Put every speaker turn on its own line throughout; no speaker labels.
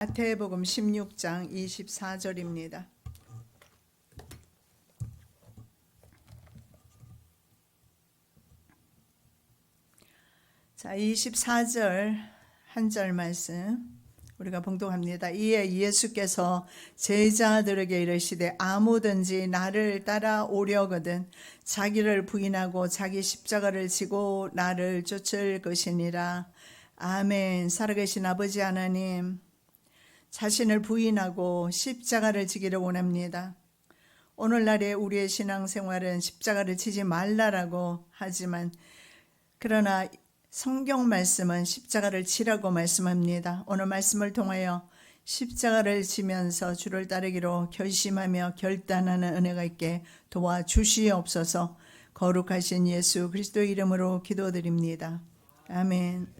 마태복음 16장 24절입니다. 자, 24절 한 절 말씀 우리가 봉독합니다. 이에 예수께서 제자들에게 이르시되 아무든지 나를 따라오려거든 자기를 부인하고 자기 십자가를 지고 나를 쫓을 것이니라. 아멘. 살아계신 아버지 하나님, 자신을 부인하고 십자가를 지기를 원합니다. 오늘날의 우리의 신앙생활은 십자가를 지지 말라라고 하지만 그러나 성경 말씀은 십자가를 지라고 말씀합니다. 오늘 말씀을 통하여 십자가를 지면서 주를 따르기로 결심하며 결단하는 은혜가 있게 도와주시옵소서. 거룩하신 예수 그리스도의 이름으로 기도드립니다. 아멘.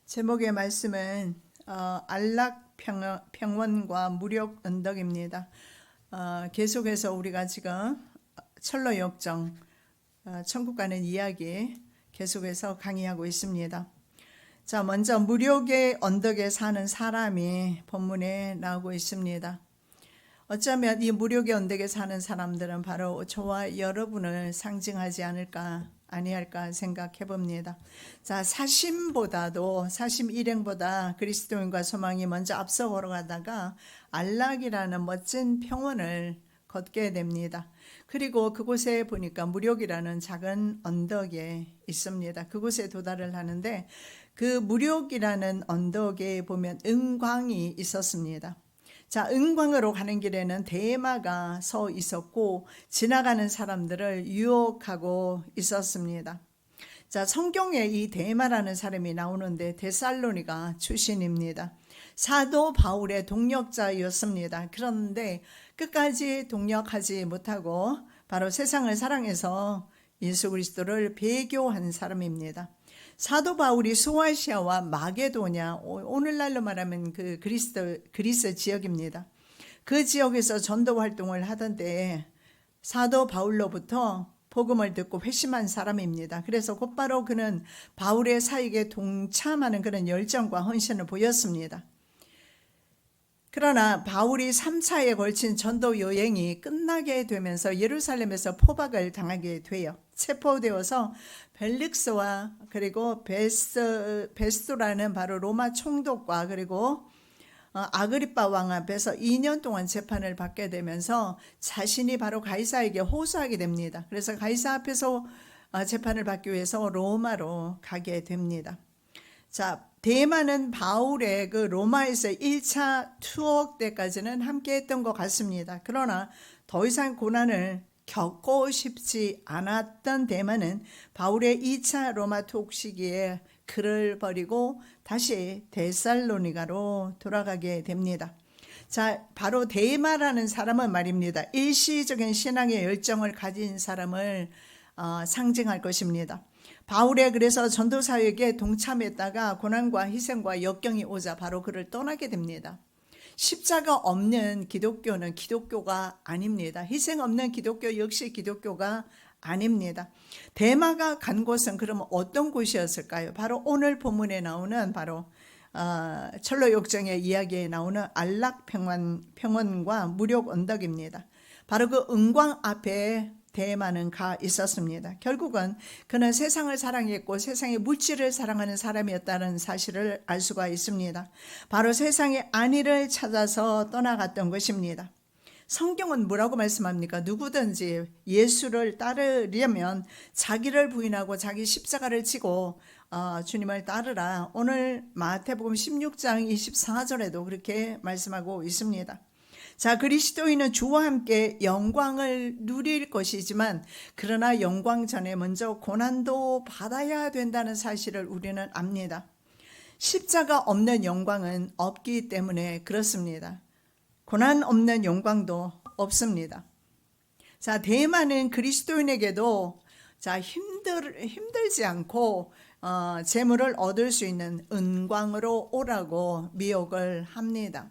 제목의 말씀은 안락평원과 무력 언덕입니다. 계속해서 우리가 지금 철로역정 천국 가는 이야기 계속해서 강의하고 있습니다. 자, 먼저 무력의 언덕에 사는 사람이 본문에 나오고 있습니다. 어쩌면 이 무력의 언덕에 사는 사람들은 바로 저와 여러분을 상징하지 않을까 아니할까 생각해 봅니다. 자, 사심 일행보다 그리스도인과 소망이 먼저 앞서 걸어가다가 안락이라는 멋진 평원을 걷게 됩니다. 그리고 그곳에 보니까 무력이라는 작은 언덕에 있습니다. 그곳에 도달을 하는데 그 무력이라는 언덕에 보면 은광이 있었습니다. 자, 은광으로 가는 길에는 대마가 서 있었고 지나가는 사람들을 유혹하고 있었습니다. 자, 성경에 이 대마라는 사람이 나오는데 데살로니가 출신입니다. 사도 바울의 동력자였습니다. 그런데 끝까지 동력하지 못하고 바로 세상을 사랑해서 예수 그리스도를 배교한 사람입니다. 사도 바울이 소아시아와 마게도냐, 오늘날로 말하면 그 그리스 지역입니다. 그 지역에서 전도 활동을 하던 때에 사도 바울로부터 복음을 듣고 회심한 사람입니다. 그래서 곧바로 그는 바울의 사역에 동참하는 그런 열정과 헌신을 보였습니다. 그러나 바울이 3차에 걸친 전도 여행이 끝나게 되면서 예루살렘에서 포박을 당하게 돼요. 체포되어서 벨릭스와 그리고 베스토라는 바로 로마 총독과 그리고 아그리빠 왕 앞에서 2년 동안 재판을 받게 되면서 자신이 바로 가이사에게 호소하게 됩니다. 그래서 가이사 앞에서 재판을 받기 위해서 로마로 가게 됩니다. 자, 대마는 바울의 그 로마에서 1차 투옥 때까지는 함께 했던 것 같습니다. 그러나 더 이상 고난을 겪고 싶지 않았던 대마는 바울의 2차 로마 투옥 시기에 그를 버리고 다시 데살로니가로 돌아가게 됩니다. 자, 바로 대마라는 사람은 말입니다. 일시적인 신앙의 열정을 가진 사람을 상징할 것입니다. 바울의 그래서 전도 사역에 동참했다가 고난과 희생과 역경이 오자 바로 그를 떠나게 됩니다. 십자가 없는 기독교는 기독교가 아닙니다. 희생 없는 기독교 역시 기독교가 아닙니다. 대마가 간 곳은 그러면 어떤 곳이었을까요? 바로 오늘 본문에 나오는 바로 철로역정의 이야기에 나오는 안락평원과 무력 언덕입니다. 바로 그 은광 앞에 대마는 가 있었습니다. 결국은 그는 세상을 사랑했고 세상의 물질을 사랑하는 사람이었다는 사실을 알 수가 있습니다. 바로 세상의 안위를 찾아서 떠나갔던 것입니다. 성경은 뭐라고 말씀합니까? 누구든지 예수를 따르려면 자기를 부인하고 자기 십자가를 지고 주님을 따르라. 오늘 마태복음 16장 24절에도 그렇게 말씀하고 있습니다. 자, 그리스도인은 주와 함께 영광을 누릴 것이지만 그러나 영광 전에 먼저 고난도 받아야 된다는 사실을 우리는 압니다. 십자가 없는 영광은 없기 때문에 그렇습니다. 고난 없는 영광도 없습니다. 자, 대마는 그리스도인에게도 자, 힘들지 않고 재물을 얻을 수 있는 은광으로 오라고 미혹을 합니다.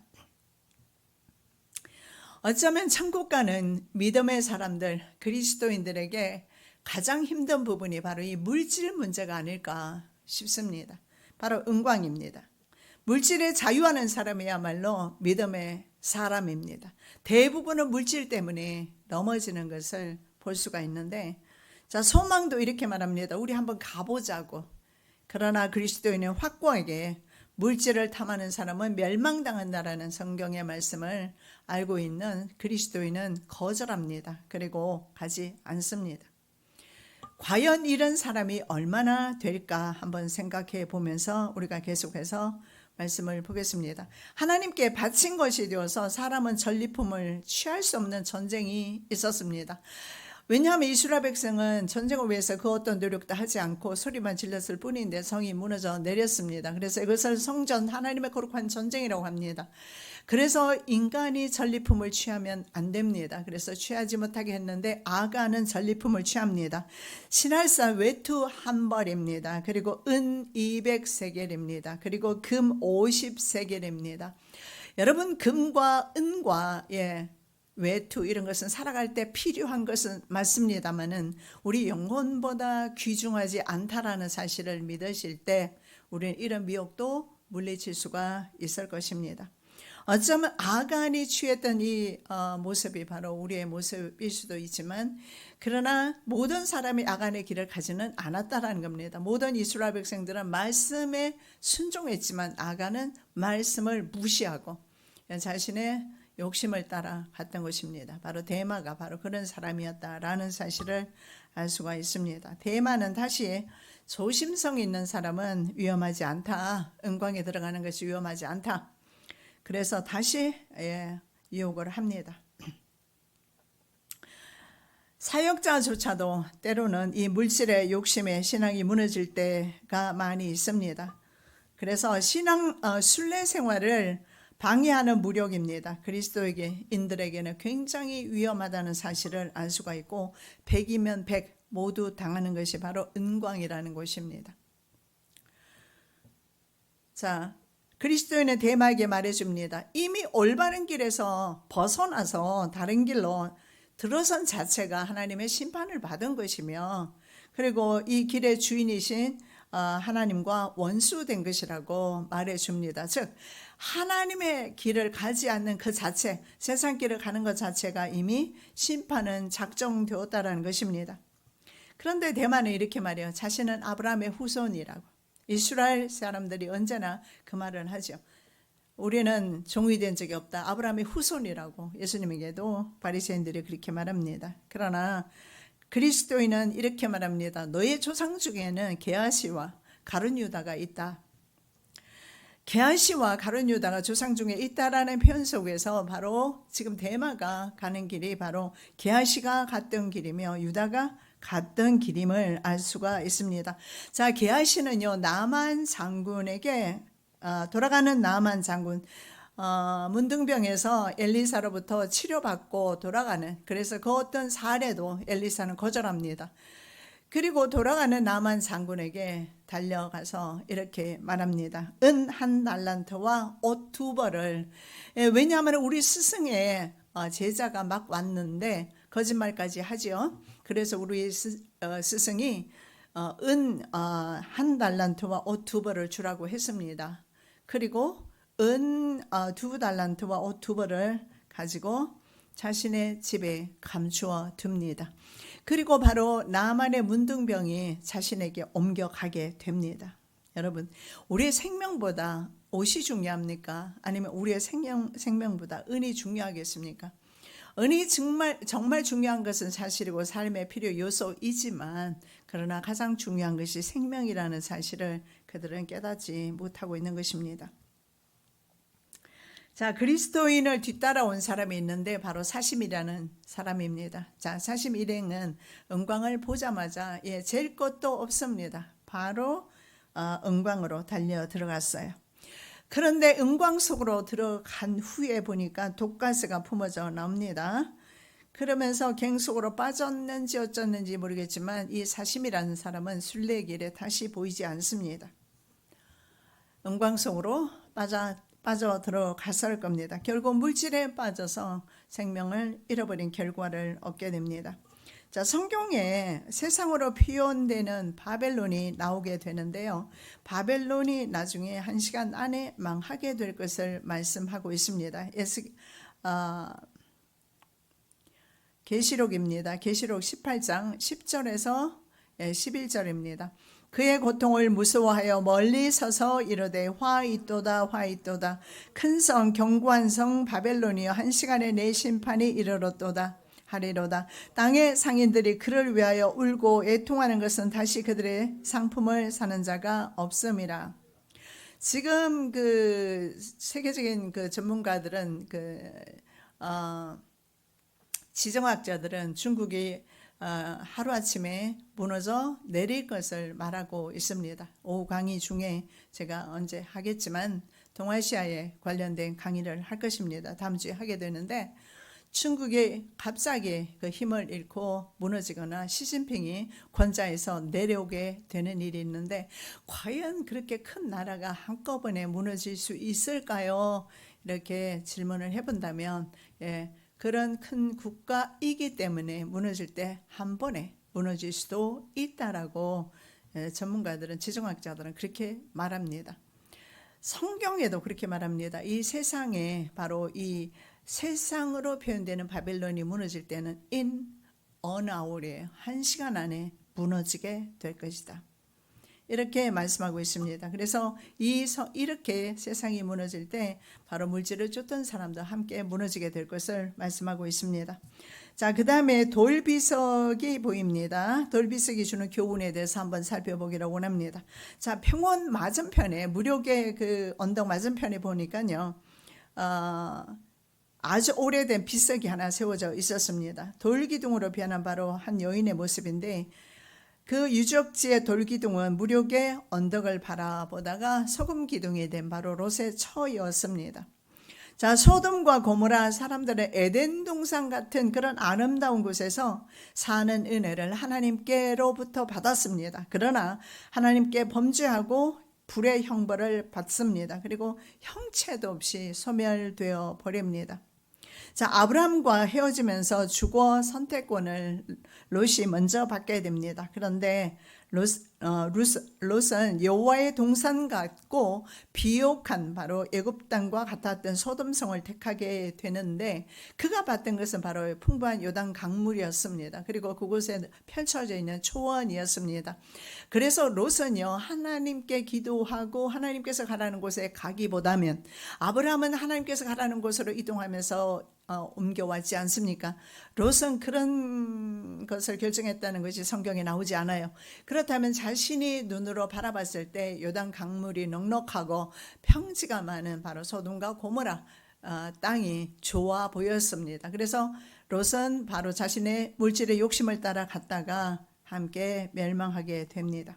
어쩌면 천국 가는 믿음의 사람들, 그리스도인들에게 가장 힘든 부분이 바로 이 물질 문제가 아닐까 싶습니다. 바로 은광입니다. 물질에 자유하는 사람이야말로 믿음의 사람입니다. 대부분은 물질 때문에 넘어지는 것을 볼 수가 있는데, 자, 소망도 이렇게 말합니다. 우리 한번 가보자고. 그러나 그리스도인은 확고하게 물질을 탐하는 사람은 멸망당한다라는 성경의 말씀을 알고 있는 그리스도인은 거절합니다. 그리고 가지 않습니다. 과연 이런 사람이 얼마나 될까 한번 생각해 보면서 우리가 계속해서 말씀을 보겠습니다. 하나님께 바친 것이 되어서 사람은 전리품을 취할 수 없는 전쟁이 있었습니다. 왜냐하면 이스라엘 백성은 전쟁을 위해서 그 어떤 노력도 하지 않고 소리만 질렀을 뿐인데 성이 무너져 내렸습니다. 그래서 이것을 성전, 하나님의 거룩한 전쟁이라고 합니다. 그래서 인간이 전리품을 취하면 안 됩니다. 그래서 취하지 못하게 했는데 아간은 전리품을 취합니다. 신할산 외투 한 벌입니다. 그리고 은 200세겔입니다. 그리고 금 50세겔입니다. 여러분, 금과 은과 외투 이런 것은 살아갈 때 필요한 것은 맞습니다만은 우리 영혼보다 귀중하지 않다라는 사실을 믿으실 때 우리는 이런 미혹도 물리칠 수가 있을 것입니다. 어쩌면 아간이 취했던 이 모습이 바로 우리의 모습일 수도 있지만, 그러나 모든 사람이 아간의 길을 가지는 않았다라는 겁니다. 모든 이스라엘 백성들은 말씀에 순종했지만 아간은 말씀을 무시하고 자신의 욕심을 따라 갔던 것입니다. 바로 데마가 바로 그런 사람이었다라는 사실을 알 수가 있습니다. 데마는 다시 조심성 있는 사람은 위험하지 않다. 은광에 들어가는 것이 위험하지 않다. 그래서 다시 유혹을 합니다. 사역자조차도 때로는 이 물질의 욕심에 신앙이 무너질 때가 많이 있습니다. 그래서 순례 생활을 방해하는 무력입니다. 그리스도인들에게는 굉장히 위험하다는 사실을 알 수가 있고 100이면 100 모두 당하는 것이 바로 은광이라는 것입니다. 자, 그리스도인은 데마에게 말해줍니다. 이미 올바른 길에서 벗어나서 다른 길로 들어선 자체가 하나님의 심판을 받은 것이며, 그리고 이 길의 주인이신 하나님과 원수된 것이라고 말해줍니다. 즉 하나님의 길을 가지 않는 그 자체, 세상 길을 가는 것 자체가 이미 심판은 작정되었다는 것입니다. 그런데 데마는 이렇게 말해요. 자신은 아브라함의 후손이라고. 이스라엘 사람들이 언제나 그 말을 하죠. 우리는 종이 된 적이 없다. 아브라함의 후손이라고 예수님에게도 바리새인들이 그렇게 말합니다. 그러나 그리스도인은 이렇게 말합니다. 너의 조상 중에는 게하시와 가룟 유다가 있다. 게하시와 가룟 유다가 조상 중에 있다라는 표현 속에서 바로 지금 데마가 가는 길이 바로 게하시가 갔던 길이며 유다가 갔던 길임을 알 수가 있습니다. 자, 게하시는요, 나만 장군에게 돌아가는 나만 장군, 문둥병에서 엘리사로부터 치료받고 돌아가는, 그래서 그 어떤 사례도 엘리사는 거절합니다. 그리고 돌아가는 나만 장군에게 달려가서 이렇게 말합니다. 은 1달란트와 옷 2벌을. 왜냐하면 우리 스승의 제자가 막 왔는데 거짓말까지 하죠. 그래서 우리 스승이 은 1달란트와 옷 2벌을 주라고 했습니다. 그리고 은 2달란트와 옷 2벌을 가지고 자신의 집에 감추어 둡니다. 그리고 바로 나만의 문둥병이 자신에게 옮겨가게 됩니다. 여러분, 우리의 생명보다 옷이 중요합니까? 아니면 우리의 생명보다 은이 중요하겠습니까? 은이 정말 중요한 것은 사실이고 삶의 필요 요소이지만, 그러나 가장 중요한 것이 생명이라는 사실을 그들은 깨닫지 못하고 있는 것입니다. 자, 그리스도인을 뒤따라온 사람이 있는데 바로 사심이라는 사람입니다. 자, 사심 일행은 은광을 보자마자 잴 것도 없습니다. 바로 은광으로 달려 들어갔어요. 그런데 은광 속으로 들어간 후에 보니까 독가스가 품어져 나옵니다. 그러면서 갱 속으로 빠졌는지 어쩌는지 모르겠지만 이 사심이라는 사람은 순례길에 다시 보이지 않습니다. 은광 속으로 빠져 들어갔을 겁니다. 결국 물질에 빠져서 생명을 잃어버린 결과를 얻게 됩니다. 자, 성경에 세상으로 표현되는 바벨론이 나오게 되는데요. 바벨론이 나중에 1시간 안에 망하게 될 것을 말씀하고 있습니다. 계시록입니다. 계시록 18장 10절에서 11절입니다. 그의 고통을 무서워하여 멀리 서서 이르되 화 있도다 화 있도다 큰 성 견고한 성 바벨론이여 1시간에 내 심판이 이르렀도다 하리로다. 땅의 상인들이 그를 위하여 울고 애통하는 것은 다시 그들의 상품을 사는 자가 없음이라. 지금 그 세계적인 그 전문가들은 지정학자들은 중국이 하루아침에 무너져 내릴 것을 말하고 있습니다. 오후 강의 중에 제가 언제 하겠지만 동아시아에 관련된 강의를 할 것입니다. 다음 주에 하게 되는데 중국이 갑자기 그 힘을 잃고 무너지거나 시진핑이 권좌에서 내려오게 되는 일이 있는데 과연 그렇게 큰 나라가 한꺼번에 무너질 수 있을까요? 이렇게 질문을 해본다면 그런 큰 국가이기 때문에 무너질 때 한 번에 무너질 수도 있다라고 전문가들은 지정학자들은 그렇게 말합니다. 성경에도 그렇게 말합니다. 이 세상에 바로 이 세상으로 표현되는 바벨론이 무너질 때는 in an hour이에요. 1시간 안에 무너지게 될 것이다. 이렇게 말씀하고 있습니다. 그래서 이렇게 세상이 무너질 때 바로 물질을 쫓던 사람도 함께 무너지게 될 것을 말씀하고 있습니다. 자, 그 다음에 돌비석이 보입니다. 돌비석이 주는 교훈에 대해서 한번 살펴보기를 원합니다. 자, 평원 맞은편에 무력의 그 언덕 맞은편에 보니까요. 아주 오래된 비석이 하나 세워져 있었습니다. 돌기둥으로 변한 바로 한 여인의 모습인데 그 유적지의 돌기둥은 무력의 언덕을 바라보다가 소금기둥이 된 바로 롯의 처였습니다. 자, 소돔과 고모라 사람들의 에덴 동산 같은 그런 아름다운 곳에서 사는 은혜를 하나님께로부터 받았습니다. 그러나 하나님께 범죄하고 불의 형벌을 받습니다. 그리고 형체도 없이 소멸되어 버립니다. 자, 아브라함과 헤어지면서 주거 선택권을 롯이 먼저 받게 됩니다. 그런데 롯은 여호와의 동산 같고 비옥한 바로 애굽 땅과 같았던 소돔성을 택하게 되는데 그가 받던 것은 바로 풍부한 요단 강물이었습니다. 그리고 그곳에 펼쳐져 있는 초원이었습니다. 그래서 롯은요 하나님께 기도하고 하나님께서 가라는 곳에 가기보다는 아브라함은 하나님께서 가라는 곳으로 이동하면서 옮겨왔지 않습니까? 롯은 그런 것을 결정했다는 것이 성경에 나오지 않아요. 그렇다면 자신이 눈으로 바라봤을 때 요단 강물이 넉넉하고 평지가 많은 바로 소돔과 고모라 땅이 좋아 보였습니다. 그래서 롯은 바로 자신의 물질의 욕심을 따라 갔다가 함께 멸망하게 됩니다.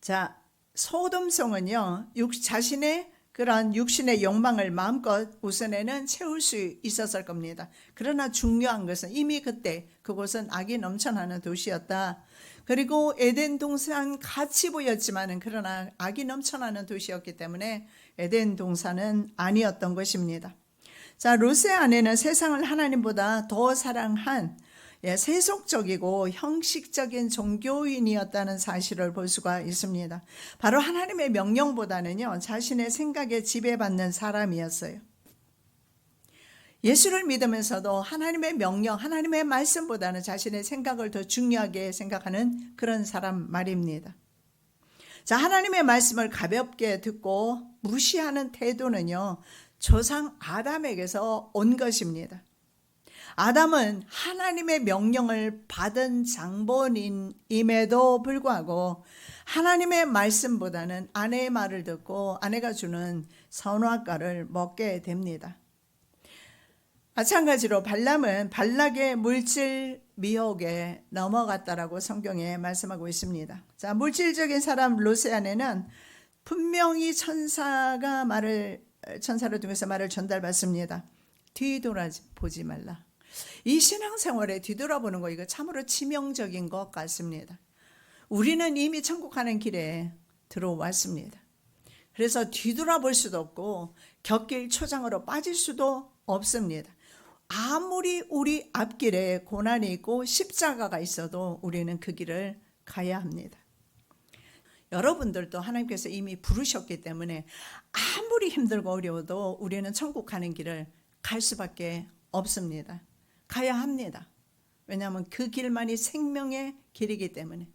자, 소돔성은요, 자신의 그런 육신의 욕망을 마음껏 우선에는 채울 수 있었을 겁니다. 그러나 중요한 것은 이미 그때 그곳은 악이 넘쳐나는 도시였다. 그리고 에덴 동산 같이 보였지만은 그러나 악이 넘쳐나는 도시였기 때문에 에덴 동산은 아니었던 것입니다. 자, 롯의 아내는 세상을 하나님보다 더 사랑한 세속적이고 형식적인 종교인이었다는 사실을 볼 수가 있습니다. 바로 하나님의 명령보다는요, 자신의 생각에 지배받는 사람이었어요. 예수를 믿으면서도 하나님의 명령, 하나님의 말씀보다는 자신의 생각을 더 중요하게 생각하는 그런 사람 말입니다. 자, 하나님의 말씀을 가볍게 듣고 무시하는 태도는요, 조상 아담에게서 온 것입니다. 아담은 하나님의 명령을 받은 장본인임에도 불구하고 하나님의 말씀보다는 아내의 말을 듣고 아내가 주는 선악과를 먹게 됩니다. 마찬가지로 발람은 발락의 물질 미혹에 넘어갔다라고 성경에 말씀하고 있습니다. 자, 물질적인 사람 롯의 아내는 분명히 천사를 통해서 말을 전달받습니다. 뒤돌아보지 말라. 이 신앙생활에 뒤돌아보는 거 이거 참으로 치명적인 것 같습니다. 우리는 이미 천국 가는 길에 들어왔습니다. 그래서 뒤돌아볼 수도 없고 곁길 초장으로 빠질 수도 없습니다. 아무리 우리 앞길에 고난이 있고 십자가가 있어도 우리는 그 길을 가야 합니다. 여러분들도 하나님께서 이미 부르셨기 때문에 아무리 힘들고 어려워도 우리는 천국 가는 길을 갈 수밖에 없습니다. 가야 합니다. 왜냐하면 그 길만이 생명의 길이기 때문에.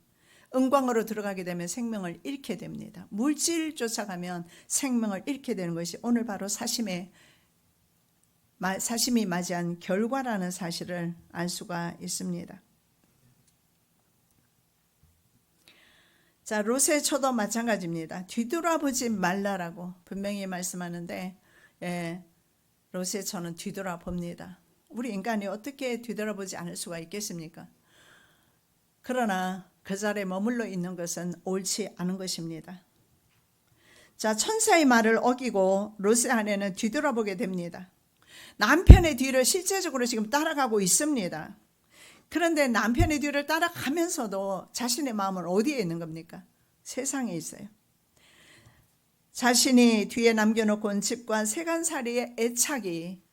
은광으로 들어가게 되면 생명을 잃게 됩니다. 물질 쫓아가면 생명을 잃게 되는 것이 오늘 바로 사심이 맞이한 결과라는 사실을 알 수가 있습니다. 자, 롯의 처도 마찬가지입니다. 뒤돌아보지 말라라고 분명히 말씀하는데, 롯의 처는 뒤돌아봅니다. 우리 인간이 어떻게 뒤돌아보지 않을 수가 있겠습니까? 그러나 그 자리에 머물러 있는 것은 옳지 않은 것입니다. 자, 천사의 말을 어기고 롯의 아내는 뒤돌아보게 됩니다. 남편의 뒤를 실제적으로 지금 따라가고 있습니다. 그런데 남편의 뒤를 따라가면서도 자신의 마음은 어디에 있는 겁니까? 세상에 있어요. 자신이 뒤에 남겨놓고 온 집과 세간살이의 애착이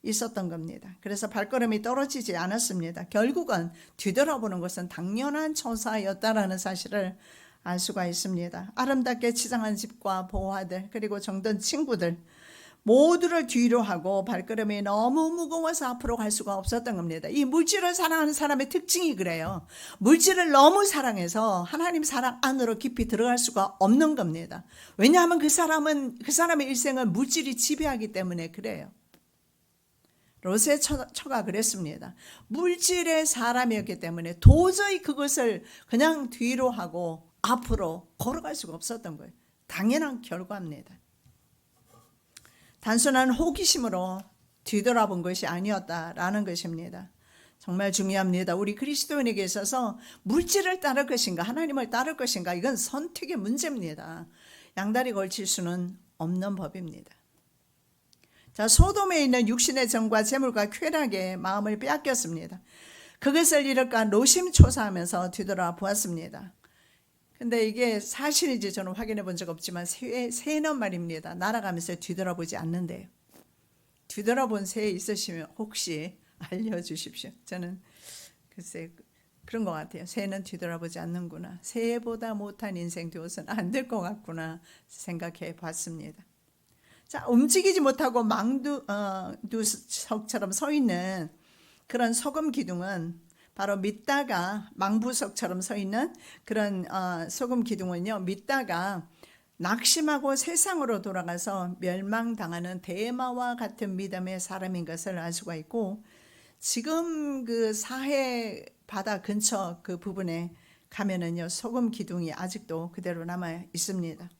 있었던 겁니다. 그래서 발걸음이 떨어지지 않았습니다. 결국은 뒤돌아보는 것은 당연한 처사였다라는 사실을 알 수가 있습니다. 아름답게 치장한 집과 보화들 그리고 정든 친구들 모두를 뒤로 하고 발걸음이 너무 무거워서 앞으로 갈 수가 없었던 겁니다. 이 물질을 사랑하는 사람의 특징이 그래요. 물질을 너무 사랑해서 하나님 사랑 안으로 깊이 들어갈 수가 없는 겁니다. 왜냐하면 그 사람의 일생은 물질이 지배하기 때문에 그래요. 롯의 처가 그랬습니다. 물질의 사람이었기 때문에 도저히 그것을 그냥 뒤로 하고 앞으로 걸어갈 수가 없었던 거예요. 당연한 결과입니다. 단순한 호기심으로 뒤돌아본 것이 아니었다라는 것입니다. 정말 중요합니다. 우리 그리스도인에게 있어서 물질을 따를 것인가 하나님을 따를 것인가 이건 선택의 문제입니다. 양다리 걸칠 수는 없는 법입니다. 자, 소돔에 있는 육신의 정과 재물과 쾌락에 마음을 빼앗겼습니다. 그것을 잃을까 노심초사하면서 뒤돌아보았습니다. 근데 이게 사실인지 저는 확인해 본 적 없지만 새는 말입니다. 날아가면서 뒤돌아보지 않는데요. 뒤돌아본 새 있으시면 혹시 알려주십시오. 저는 글쎄 그런 것 같아요. 새는 뒤돌아보지 않는구나. 새보다 못한 인생 되어서는 안 될 것 같구나 생각해 봤습니다. 자, 움직이지 못하고 망두석처럼 서 있는 그런 소금 기둥은 바로 믿다가 망부석처럼 서 있는 그런 소금 기둥은요, 믿다가 낙심하고 세상으로 돌아가서 멸망당하는 대마와 같은 믿음의 사람인 것을 알 수가 있고, 지금 그 사해 바다 근처 그 부분에 가면은요, 소금 기둥이 아직도 그대로 남아 있습니다.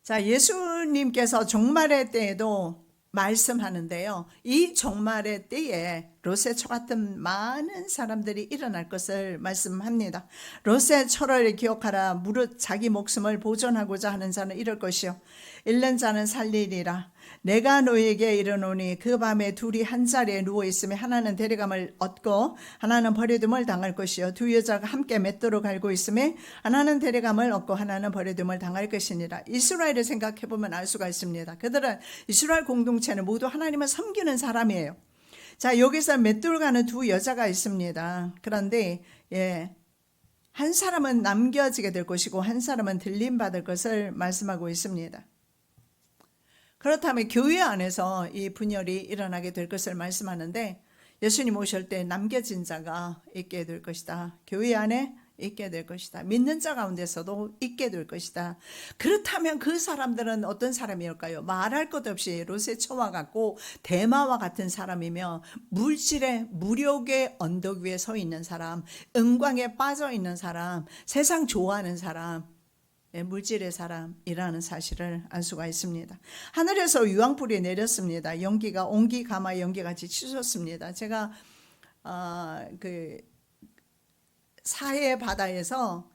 자, 예수님께서 종말의 때에도 말씀하는데요. 이 종말의 때에 롯의 처 같은 많은 사람들이 일어날 것을 말씀합니다. 롯의 처를 기억하라. 무릇 자기 목숨을 보존하고자 하는 자는 이럴 것이요 잃는 자는 살리리라. 내가 너에게 이르노니 그 밤에 둘이 한 자리에 누워 있으며 하나는 데려감을 얻고 하나는 버려둠을 당할 것이요 두 여자가 함께 맷돌을 갈고 있으며 하나는 데려감을 얻고 하나는 버려둠을 당할 것이니라. 이스라엘을 생각해 보면 알 수가 있습니다. 그들은 이스라엘 공동체는 모두 하나님을 섬기는 사람이에요. 자, 여기서 맷돌 가는 두 여자가 있습니다. 그런데 한 사람은 남겨지게 될 것이고 한 사람은 들림 받을 것을 말씀하고 있습니다. 그렇다면 교회 안에서 이 분열이 일어나게 될 것을 말씀하는데, 예수님 오실 때 남겨진 자가 있게 될 것이다. 교회 안에 있게 될 것이다. 믿는 자 가운데서도 있게 될 것이다. 그렇다면 그 사람들은 어떤 사람일까요? 말할 것 없이 롯의 처와 같고 대마와 같은 사람이며, 물질의 무력의 언덕 위에 서 있는 사람, 은광에 빠져 있는 사람, 세상 좋아하는 사람, 물질의 사람이라는 사실을 알 수가 있습니다. 하늘에서 유황불이 내렸습니다. 연기가 온기 가마 연기같이 치솟습니다. 제가 그 사해 바다에서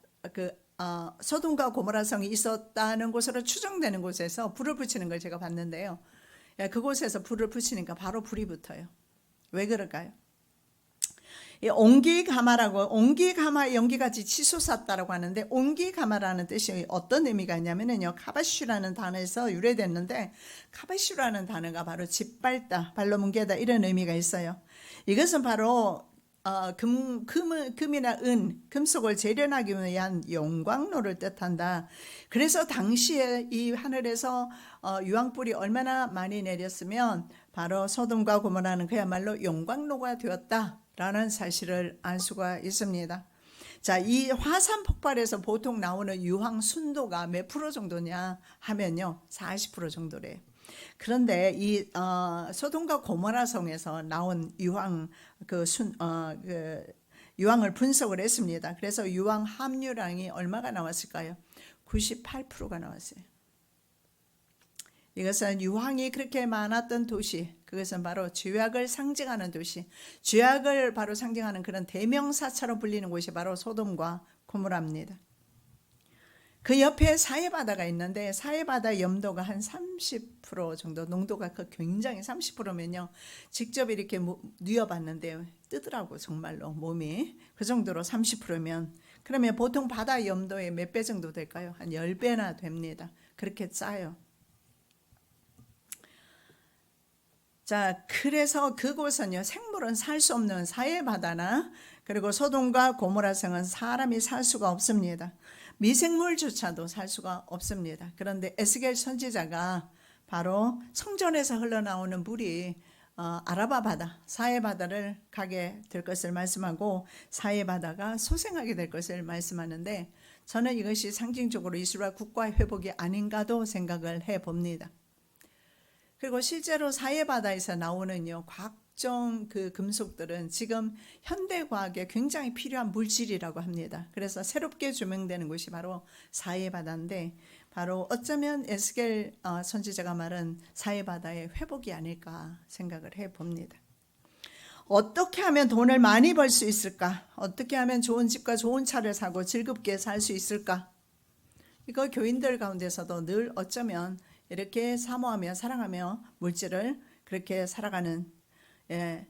소돔과 고모라 성이 있었다는 곳으로 추정되는 곳에서 불을 붙이는 걸 제가 봤는데요. 그곳에서 불을 붙이니까 바로 불이 붙어요. 왜 그럴까요? 이 옹기가마라고, 옹기가마 연기같이 치솟았다라고 하는데, 옹기가마라는 뜻이 어떤 의미가 있냐면요, 카바슈라는 단어에서 유래됐는데, 카바슈라는 단어가 바로 짓밟다, 발로 뭉개다 이런 의미가 있어요. 이것은 바로 금이나 금속을 재련하기 위한 용광로를 뜻한다. 그래서 당시에 이 하늘에서 유황불이 얼마나 많이 내렸으면 바로 소돔과 고모라는 그야말로 용광로가 되었다라는 사실을 알 수가 있습니다. 자, 이 화산 폭발에서 보통 나오는 유황 순도가 몇 프로 정도냐 하면요, 40% 정도래요. 그런데 이 소돔과 고모라 성에서 나온 유황을 분석을 했습니다. 그래서 유황 함유량이 얼마가 나왔을까요? 98%가 나왔어요. 이것은 유황이 그렇게 많았던 도시, 그것은 바로 죄악을 상징하는 도시, 죄악을 바로 상징하는 그런 대명사처럼 불리는 곳이 바로 소돔과 고모라입니다. 그 옆에 사해바다가 있는데, 사해바다 염도가 한 30% 정도, 농도가 굉장히 30%면요, 직접 이렇게 뉘어봤는데 뜨더라고, 정말로 몸이. 그 정도로 30%면 그러면 보통 바다 염도의 몇 배 정도 될까요? 한 10배나 됩니다. 그렇게 짜요. 자, 그래서 그곳은요, 생물은 살 수 없는 사해바다나, 그리고 소돔과 고모라성은 사람이 살 수가 없습니다. 미생물조차도 살 수가 없습니다. 그런데 에스겔 선지자가 바로 성전에서 흘러나오는 물이 아라바 바다, 사해바다를 가게 될 것을 말씀하고, 사해바다가 소생하게 될 것을 말씀하는데, 저는 이것이 상징적으로 이스라엘 국가 회복이 아닌가도 생각을 해봅니다. 그리고 실제로 사해바다에서 나오는요, 각종 그 금속들은 지금 현대과학에 굉장히 필요한 물질이라고 합니다. 그래서 새롭게 조명되는 곳이 바로 사해바다인데, 바로 어쩌면 에스겔 선지자가 말한 사해바다의 회복이 아닐까 생각을 해봅니다. 어떻게 하면 돈을 많이 벌 수 있을까? 어떻게 하면 좋은 집과 좋은 차를 사고 즐겁게 살 수 있을까? 이거 교인들 가운데서도 늘 어쩌면 이렇게 사모하며 사랑하며 물질을 그렇게 살아가는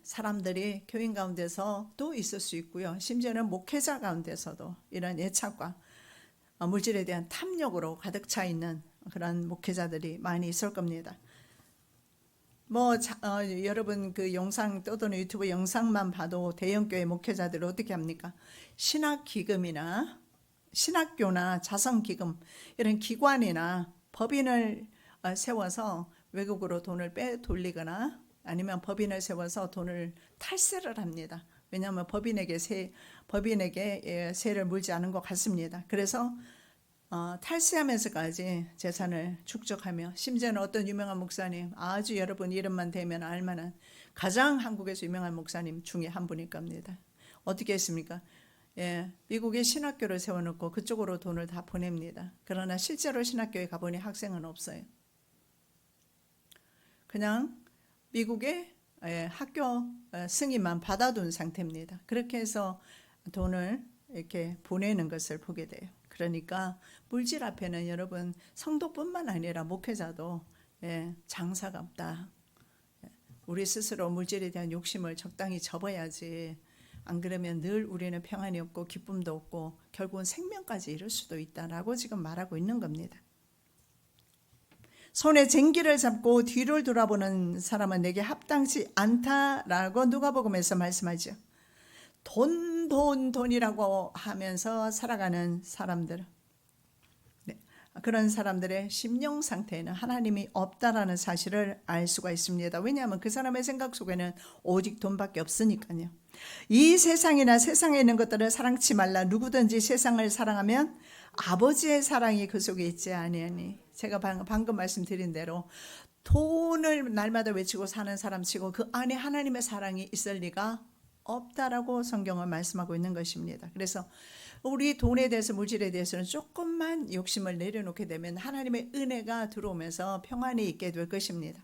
사람들이 교인 가운데서도 있을 수 있고요. 심지어는 목회자 가운데서도 이런 애착과 물질에 대한 탐욕으로 가득 차 있는 그런 목회자들이 많이 있을 겁니다. 여러분 그 영상 또는 유튜브 영상만 봐도 대형교회 목회자들은 어떻게 합니까? 신학기금이나 신학교나 자선기금 이런 기관이나 법인을 세워서 외국으로 돈을 빼돌리거나 아니면 법인을 세워서 돈을 탈세를 합니다. 왜냐하면 법인에게 세를 물지 않은 것 같습니다. 그래서 탈세하면서까지 재산을 축적하며, 심지어는 어떤 유명한 목사님, 아주 여러분 이름만 대면 알만한 가장 한국에서 유명한 목사님 중에 한 분일 겁니다. 어떻게 했습니까? 미국에 신학교를 세워놓고 그쪽으로 돈을 다 보냅니다. 그러나 실제로 신학교에 가보니 학생은 없어요. 그냥 미국의 학교 승인만 받아둔 상태입니다. 그렇게 해서 돈을 이렇게 보내는 것을 보게 돼요. 그러니까 물질 앞에는 여러분 성도뿐만 아니라 목회자도 장사가 없다. 우리 스스로 물질에 대한 욕심을 적당히 접어야지, 안 그러면 늘 우리는 평안이 없고 기쁨도 없고 결국은 생명까지 잃을 수도 있다라고 지금 말하고 있는 겁니다. 손에 쟁기를 잡고 뒤를 돌아보는 사람은 내게 합당치 않다라고 누가복음에서 말씀하죠. 돈이라고 하면서 살아가는 사람들, 그런 사람들의 심령 상태에는 하나님이 없다라는 사실을 알 수가 있습니다. 왜냐하면 그 사람의 생각 속에는 오직 돈밖에 없으니까요. 이 세상이나 세상에 있는 것들을 사랑치 말라. 누구든지 세상을 사랑하면 아버지의 사랑이 그 속에 있지 아니하니. 제가 방금 말씀드린 대로 돈을 날마다 외치고 사는 사람 치고 그 안에 하나님의 사랑이 있을 리가 없다라고 성경은 말씀하고 있는 것입니다. 그래서 우리 돈에 대해서, 물질에 대해서는 조금만 욕심을 내려놓게 되면 하나님의 은혜가 들어오면서 평안이 있게 될 것입니다.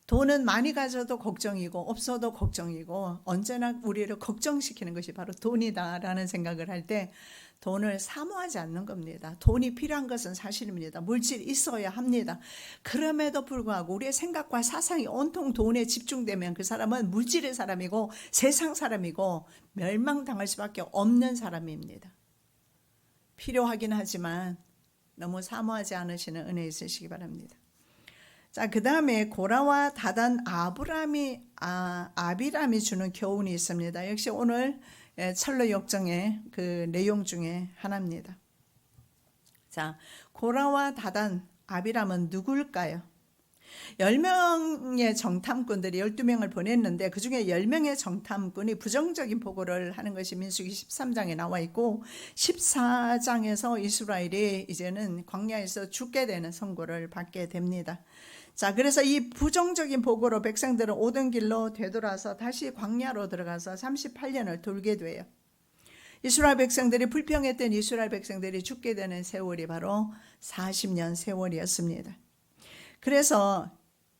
돈은 많이 가져도 걱정이고 없어도 걱정이고 언제나 우리를 걱정시키는 것이 바로 돈이다라는 생각을 할 때 돈을 사모하지 않는 겁니다. 돈이 필요한 것은 사실입니다. 물질이 있어야 합니다. 그럼에도 불구하고 우리의 생각과 사상이 온통 돈에 집중되면 그 사람은 물질의 사람이고 세상 사람이고 멸망당할 수밖에 없는 사람입니다. 필요하긴 하지만 너무 사모하지 않으시는 은혜 있으시기 바랍니다. 자, 그 다음에 고라와 다단 아비람이 주는 교훈이 있습니다. 역시 오늘 철로 역정의 그 내용 중에 하나입니다. 자, 고라와 다단 아비람은 누굴까요? 10명의 정탐꾼들이 12명을 보냈는데 그 중에 10명의 정탐꾼이 부정적인 보고를 하는 것이 민수기 13장에 나와 있고 14장에서 이스라엘이 이제는 광야에서 죽게 되는 선고를 받게 됩니다. 자, 그래서 이 부정적인 보고로 백성들은 오던 길로 되돌아서 다시 광야로 들어가서 38년을 돌게 돼요. 이스라엘 백성들이 불평했던 이스라엘 백성들이 죽게 되는 세월이 바로 40년 세월이었습니다. 그래서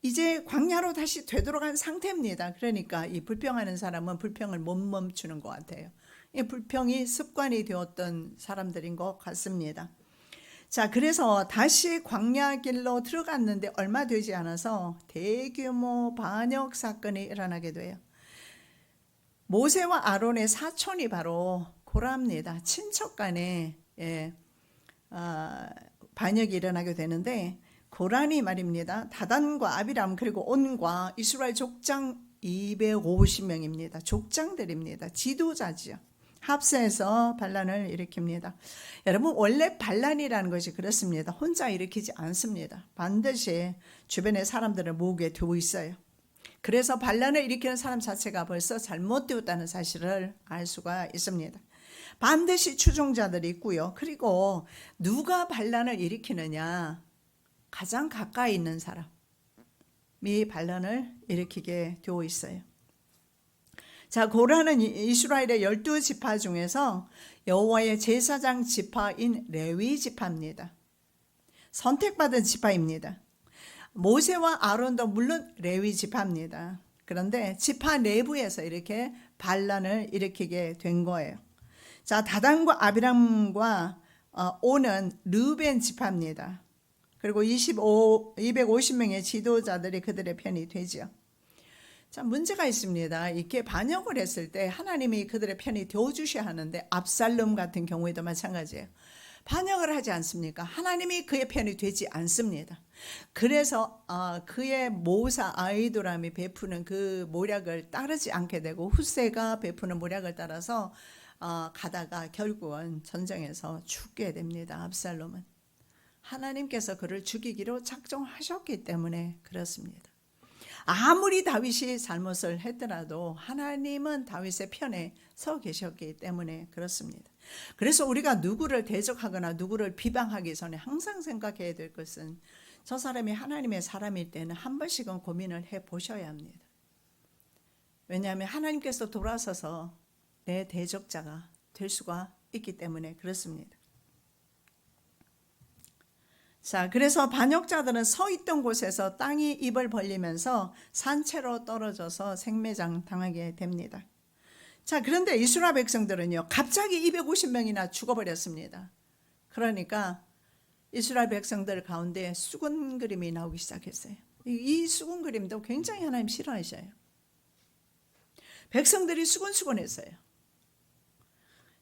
이제 광야로 다시 되돌아간 상태입니다. 그러니까 이 불평하는 사람은 불평을 못 멈추는 것 같아요. 이 불평이 습관이 되었던 사람들인 것 같습니다. 자, 그래서 다시 광야 길로 들어갔는데 얼마 되지 않아서 대규모 반역 사건이 일어나게 돼요. 모세와 아론의 사촌이 바로 고라입니다. 친척 간에 반역이 일어나게 되는데 고란이 말입니다. 다단과 아비람 그리고 온과 이스라엘 족장 250명입니다. 족장들입니다. 지도자지요. 합세해서 반란을 일으킵니다. 여러분, 원래 반란이라는 것이 그렇습니다. 혼자 일으키지 않습니다. 반드시 주변의 사람들을 모으게 되어 있어요. 그래서 반란을 일으키는 사람 자체가 벌써 잘못되었다는 사실을 알 수가 있습니다. 반드시 추종자들이 있고요. 그리고 누가 반란을 일으키느냐? 가장 가까이 있는 사람이 반란을 일으키게 되어 있어요. 자, 고라는 이스라엘의 12지파 중에서 여호와의 제사장 지파인 레위 지파입니다. 선택받은 지파입니다. 모세와 아론도 물론 레위 지파입니다. 그런데 지파 내부에서 이렇게 반란을 일으키게 된 거예요. 자, 다단과 아비람과 온은 르벤 지파입니다. 그리고 250명의 지도자들이 그들의 편이 되죠. 자, 문제가 있습니다. 이렇게 반역을 했을 때 하나님이 그들의 편이 되어주셔야 하는데 압살롬 같은 경우에도 마찬가지예요. 반역을 하지 않습니까? 하나님이 그의 편이 되지 않습니다. 그래서 그의 모사 아이도람이 베푸는 그 모략을 따르지 않게 되고 후세가 베푸는 모략을 따라서 가다가 결국은 전쟁에서 죽게 됩니다. 압살롬은. 하나님께서 그를 죽이기로 작정하셨기 때문에 그렇습니다. 아무리 다윗이 잘못을 했더라도 하나님은 다윗의 편에 서 계셨기 때문에 그렇습니다. 그래서 우리가 누구를 대적하거나 누구를 비방하기 전에 항상 생각해야 될 것은 저 사람이 하나님의 사람일 때는 한 번씩은 고민을 해보셔야 합니다. 왜냐하면 하나님께서 돌아서서 내 대적자가 될 수가 있기 때문에 그렇습니다. 자, 그래서 반역자들은 서 있던 곳에서 땅이 입을 벌리면서 산채로 떨어져서 생매장 당하게 됩니다. 자, 그런데 이스라엘 백성들은요, 갑자기 250명이나 죽어버렸습니다. 그러니까 이스라엘 백성들 가운데 수군 그림이 나오기 시작했어요. 이 수군 그림도 굉장히 하나님 싫어하셔요. 백성들이 수군수군했어요.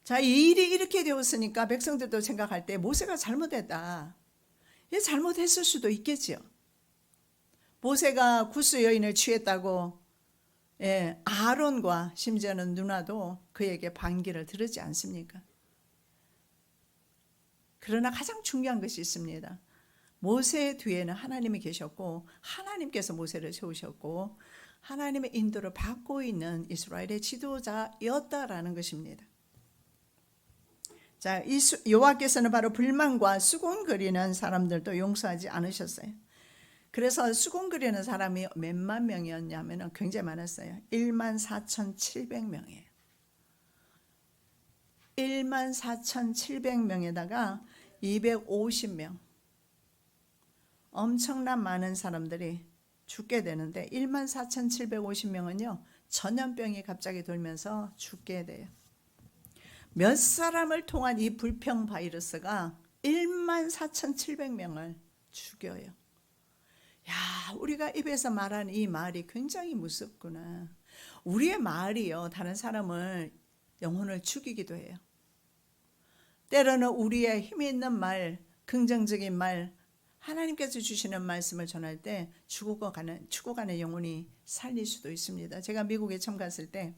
자, 이 일이 이렇게 되었으니까 백성들도 생각할 때 모세가 잘못했다. 얘 잘못했을 수도 있겠지요. 모세가 구스 여인을 취했다고 아론과 심지어는 누나도 그에게 반기를 들으지 않습니까? 그러나 가장 중요한 것이 있습니다. 모세 뒤에는 하나님이 계셨고 하나님께서 모세를 세우셨고 하나님의 인도를 받고 있는 이스라엘의 지도자였다라는 것입니다. 자, 여호와께서는 바로 불만과 수군 그리는 사람들도 용서하지 않으셨어요. 그래서 수군 그리는 사람이 몇만 명이었냐면 굉장히 많았어요. 14,700명이에요. 14,700명에다가 250명. 엄청난 많은 사람들이 죽게 되는데 14,750명은요. 전염병이 갑자기 돌면서 죽게 돼요. 몇 사람을 통한 이 불평 바이러스가 14,700명을 죽여요. 야, 우리가 입에서 말하는 이 말이 굉장히 무섭구나. 우리의 말이요, 다른 사람을, 영혼을 죽이기도 해요. 때로는 우리의 힘이 있는 말, 긍정적인 말, 하나님께서 주시는 말씀을 전할 때 죽어가는 영혼이 살릴 수도 있습니다. 제가 미국에 처음 갔을 때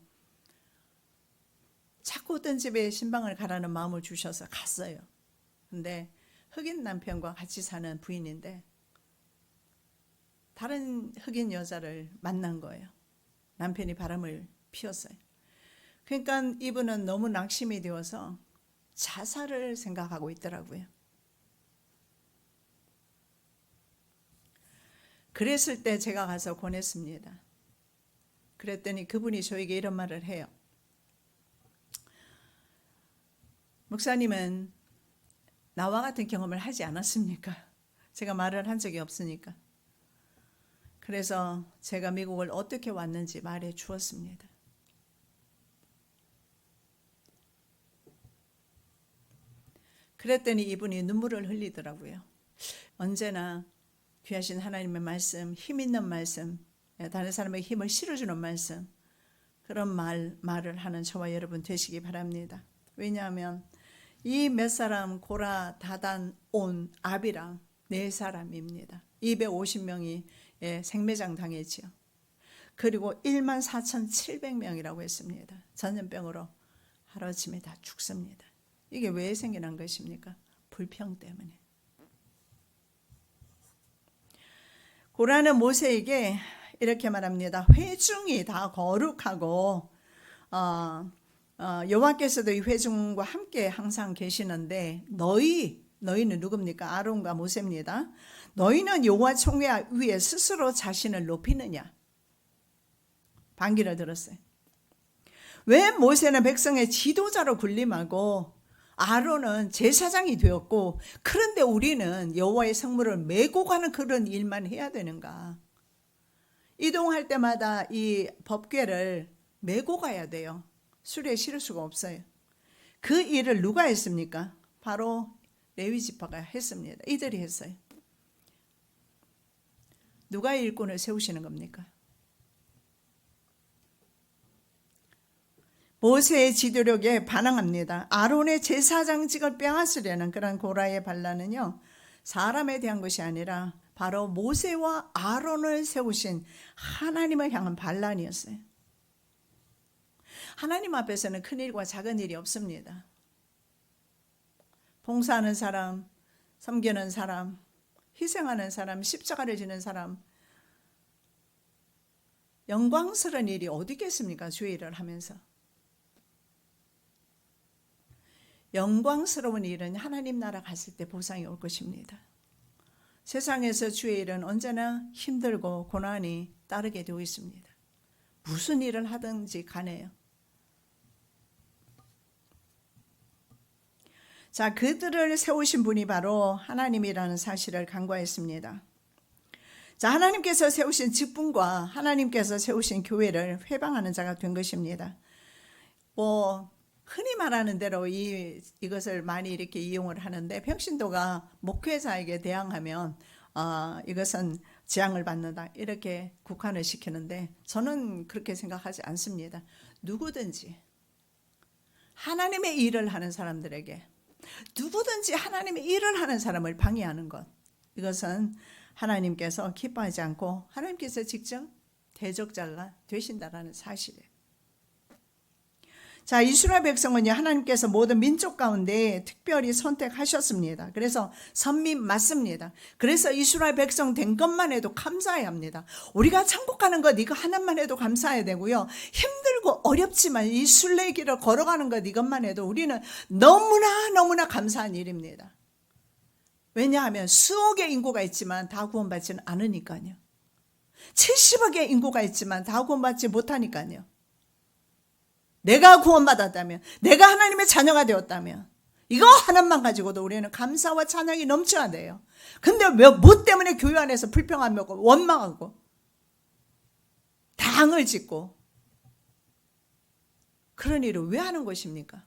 자꾸 어떤 집에 신방을 가라는 마음을 주셔서 갔어요. 근데 흑인 남편과 같이 사는 부인인데 다른 흑인 여자를 만난 거예요. 남편이 바람을 피웠어요. 그러니까 이분은 너무 낙심이 되어서 자살을 생각하고 있더라고요. 그랬을 때 제가 가서 권했습니다. 그랬더니 그분이 저에게 이런 말을 해요. 목사님은 나와 같은 경험을 하지 않았습니까? 제가 말을 한 적이 없으니까. 그래서 제가 미국을 어떻게 왔는지 말해 주었습니다. 그랬더니 이분이 눈물을 흘리더라고요. 언제나 귀하신 하나님의 말씀, 힘 있는 말씀, 다른 사람의 힘을 실어주는 말씀, 그런 말을 하는 저와 여러분 되시기 바랍니다. 왜냐하면 이 몇 사람, 고라, 다단, 온, 아비랑 4사람입니다. 250명이 생매장 당했지요. 그리고 14,700명이라고 했습니다. 전염병으로 하루아침에 다 죽습니다. 이게 왜 생겨난 것입니까? 불평 때문에. 고라는 모세에게 이렇게 말합니다. 회중이 다 거룩하고 여호와께서도 이 회중과 함께 항상 계시는데 너희는 누굽니까? 아론과 모세입니다. 너희는 여호와 총회 위에 스스로 자신을 높이느냐? 반기를 들었어요. 왜 모세는 백성의 지도자로 군림하고 아론은 제사장이 되었고, 그런데 우리는 여호와의 성물을 메고 가는 그런 일만 해야 되는가? 이동할 때마다 이 법궤를 메고 가야 돼요. 수레에 실을 수가 없어요. 그 일을 누가 했습니까? 바로 레위 지파가 했습니다. 이들이 했어요. 누가 일꾼을 세우시는 겁니까? 모세의 지도력에 반항합니다. 아론의 제사장직을 빼앗으려는 그런 고라의 반란은요, 사람에 대한 것이 아니라 바로 모세와 아론을 세우신 하나님을 향한 반란이었어요. 하나님 앞에서는 큰 일과 작은 일이 없습니다. 봉사하는 사람, 섬기는 사람, 희생하는 사람, 십자가를 지는 사람, 영광스러운 일이 어디 있겠습니까? 주의 일을 하면서. 영광스러운 일은 하나님 나라 갔을 때 보상이 올 것입니다. 세상에서 주의 일은 언제나 힘들고 고난이 따르게 되어 있습니다. 무슨 일을 하든지 간에요. 자, 그들을 세우신 분이 바로 하나님이라는 사실을 간과했습니다. 자, 하나님께서 세우신 직분과 하나님께서 세우신 교회를 회방하는 자가 된 것입니다. 흔히 말하는 대로 이것을 많이 이렇게 이용을 하는데, 평신도가 목회자에게 대항하면 이것은 재앙을 받는다, 이렇게 국한을 시키는데, 저는 그렇게 생각하지 않습니다. 누구든지 하나님의 일을 하는 사람들에게, 누구든지 하나님의 일을 하는 사람을 방해하는 것, 이것은 하나님께서 기뻐하지 않고 하나님께서 직접 대적자가 되신다라는 사실이에요. 자, 이스라엘 백성은요, 하나님께서 모든 민족 가운데 특별히 선택하셨습니다. 그래서 선민 맞습니다. 그래서 이스라엘 백성 된 것만 해도 감사해야 합니다. 우리가 천국 가는 것 이거 하나만 해도 감사해야 되고요, 힘들고 어렵지만 이 순례길을 걸어가는 것 이것만 해도 우리는 너무나 감사한 일입니다. 왜냐하면 수억의 인구가 있지만 다 구원받지는 않으니까요. 70억의 인구가 있지만 다 구원받지 못하니까요. 내가 구원받았다면, 내가 하나님의 자녀가 되었다면, 이거 하나만 가지고도 우리는 감사와 찬양이 넘쳐야 돼요. 근데 뭐 때문에 교회 안에서 불평하고 원망하고 당을 짓고 그런 일을 왜 하는 것입니까?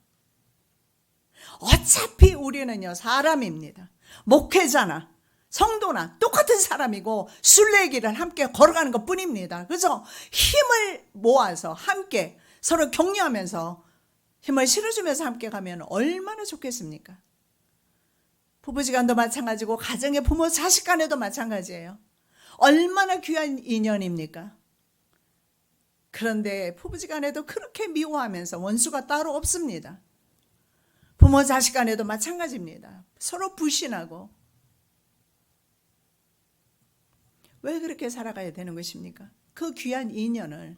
어차피 우리는요, 사람입니다. 목회자나 성도나 똑같은 사람이고 순례길을 함께 걸어가는 것 뿐입니다. 그래서 힘을 모아서 함께 서로 격려하면서 힘을 실어주면서 함께 가면 얼마나 좋겠습니까? 부부지간도 마찬가지고 가정의 부모 자식 간에도 마찬가지예요. 얼마나 귀한 인연입니까? 그런데 부부지간에도 그렇게 미워하면서 원수가 따로 없습니다. 부모 자식 간에도 마찬가지입니다. 서로 불신하고. 왜 그렇게 살아가야 되는 것입니까? 그 귀한 인연을,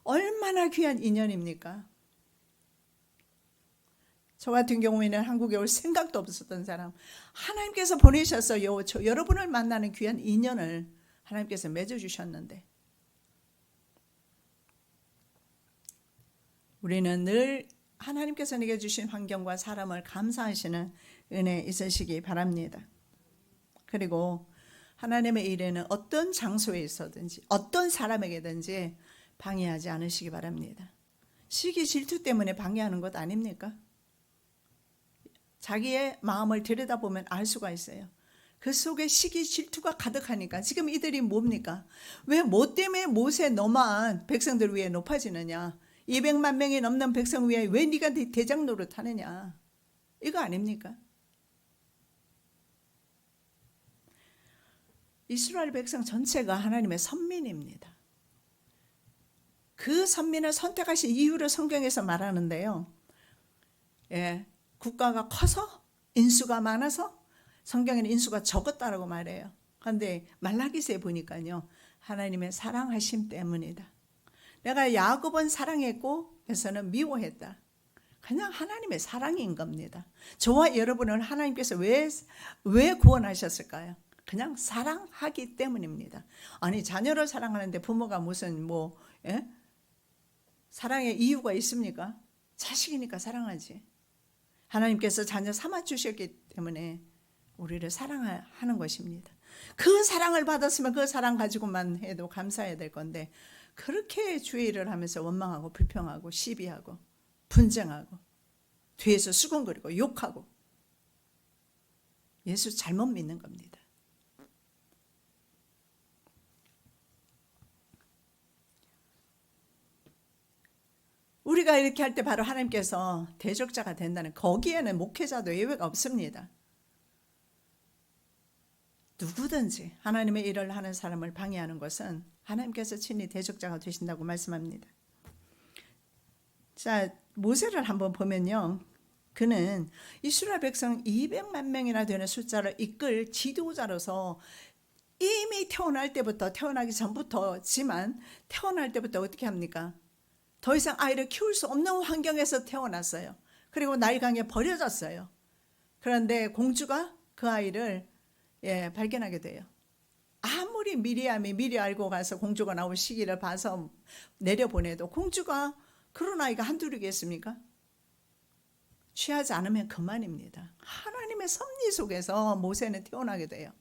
얼마나 귀한 인연입니까? 저 같은 경우에는 한국에 올 생각도 없었던 사람, 하나님께서 보내셔서 여러분을 만나는 귀한 인연을 하나님께서 맺어주셨는데, 우리는 늘 하나님께서 내게 주신 환경과 사람을 감사하시는 은혜 있으시기 바랍니다. 그리고 하나님의 일에는 어떤 장소에 있어든지 어떤 사람에게든지 방해하지 않으시기 바랍니다. 시기 질투 때문에 방해하는 것 아닙니까? 자기의 마음을 들여다보면 알 수가 있어요. 그 속에 시기 질투가 가득하니까. 지금 이들이 뭡니까? 왜 뭐 때문에 모세 너만 백성들 위에 높아지느냐? 200만 명이 넘는 백성 위에 왜 네가 대장 노릇하느냐? 이거 아닙니까? 이스라엘 백성 전체가 하나님의 선민입니다. 그 선민을 선택하신 이유를 성경에서 말하는데요. 국가가 커서 인수가 많아서, 성경에는 인수가 적었다라고 말해요. 그런데 말라기서에 보니까요, 하나님의 사랑하심 때문이다. 내가 야곱은 사랑했고 에서는 미워했다. 그냥 하나님의 사랑인 겁니다. 저와 여러분을 하나님께서 왜 구원하셨을까요? 그냥 사랑하기 때문입니다. 아니, 자녀를 사랑하는데 부모가 무슨 사랑의 이유가 있습니까? 자식이니까 사랑하지. 하나님께서 자녀 삼아 주셨기 때문에 우리를 사랑하는 것입니다. 그 사랑을 받았으면 그 사랑 가지고만 해도 감사해야 될 건데, 그렇게 주의를 하면서 원망하고 불평하고 시비하고 분쟁하고 뒤에서 수군거리고 욕하고, 예수 잘못 믿는 겁니다. 우리가 이렇게 할 때 바로 하나님께서 대적자가 된다는, 거기에는 목회자도 예외가 없습니다. 누구든지 하나님의 일을 하는 사람을 방해하는 것은 하나님께서 친히 대적자가 되신다고 말씀합니다. 자, 모세를 한번 보면요, 그는 이스라엘 백성 200만 명이나 되는 숫자를 이끌 지도자로서 이미 태어나기 전부터지만, 태어날 때부터 어떻게 합니까? 더 이상 아이를 키울 수 없는 환경에서 태어났어요. 그리고 나일강에 버려졌어요. 그런데 공주가 그 아이를 발견하게 돼요. 아무리 미리암이 미리 알고 가서 공주가 나올 시기를 봐서 내려보내도 공주가 그런 아이가 한둘이겠습니까? 취하지 않으면 그만입니다. 하나님의 섭리 속에서 모세는 태어나게 돼요.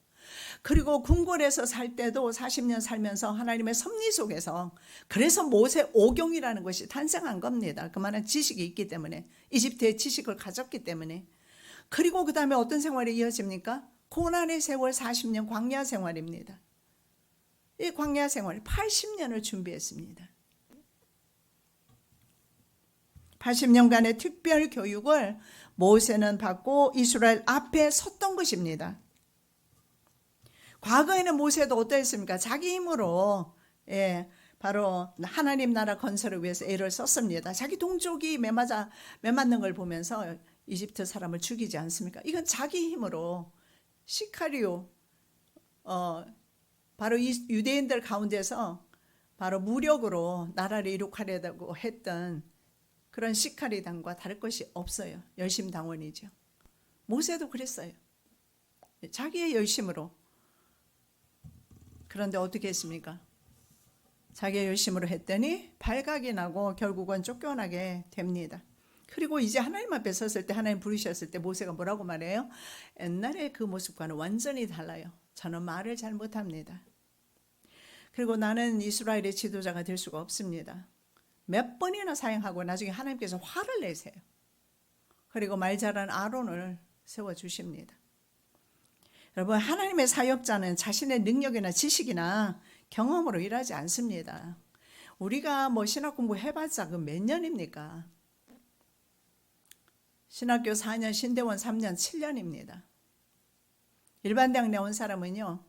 그리고 궁궐에서 살 때도 40년 살면서 하나님의 섭리 속에서, 그래서 모세 오경이라는 것이 탄생한 겁니다. 그만한 지식이 있기 때문에, 이집트의 지식을 가졌기 때문에. 그리고 그 다음에 어떤 생활이 이어집니까? 고난의 세월 40년 광야 생활입니다. 이 광야 생활 80년을 준비했습니다. 80년간의 특별 교육을 모세는 받고 이스라엘 앞에 섰던 것입니다. 과거에는 모세도 어떠했습니까? 자기 힘으로 바로 하나님 나라 건설을 위해서 애를 썼습니다. 자기 동족이 매맞는 걸 보면서 이집트 사람을 죽이지 않습니까? 이건 자기 힘으로 시카리오, 바로 이 유대인들 가운데서 바로 무력으로 나라를 이룩하려고 했던 그런 시카리당과 다를 것이 없어요. 열심당원이죠. 모세도 그랬어요. 자기의 열심으로. 그런데 어떻게 했습니까? 자기의 열심으로 했더니 발각이 나고 결국은 쫓겨나게 됩니다. 그리고 이제 하나님 앞에 섰을 때, 하나님 부르셨을 때 모세가 뭐라고 말해요? 옛날의 그 모습과는 완전히 달라요. 저는 말을 잘 못합니다. 그리고 나는 이스라엘의 지도자가 될 수가 없습니다. 몇 번이나 사용하고 나중에 하나님께서 화를 내세요. 그리고 말 잘하는 아론을 세워주십니다. 여러분, 하나님의 사역자는 자신의 능력이나 지식이나 경험으로 일하지 않습니다. 우리가 뭐 신학 공부 해봤자 그 몇 년입니까? 신학교 4년, 신대원 3년, 7년입니다. 일반대학 나온 사람은요,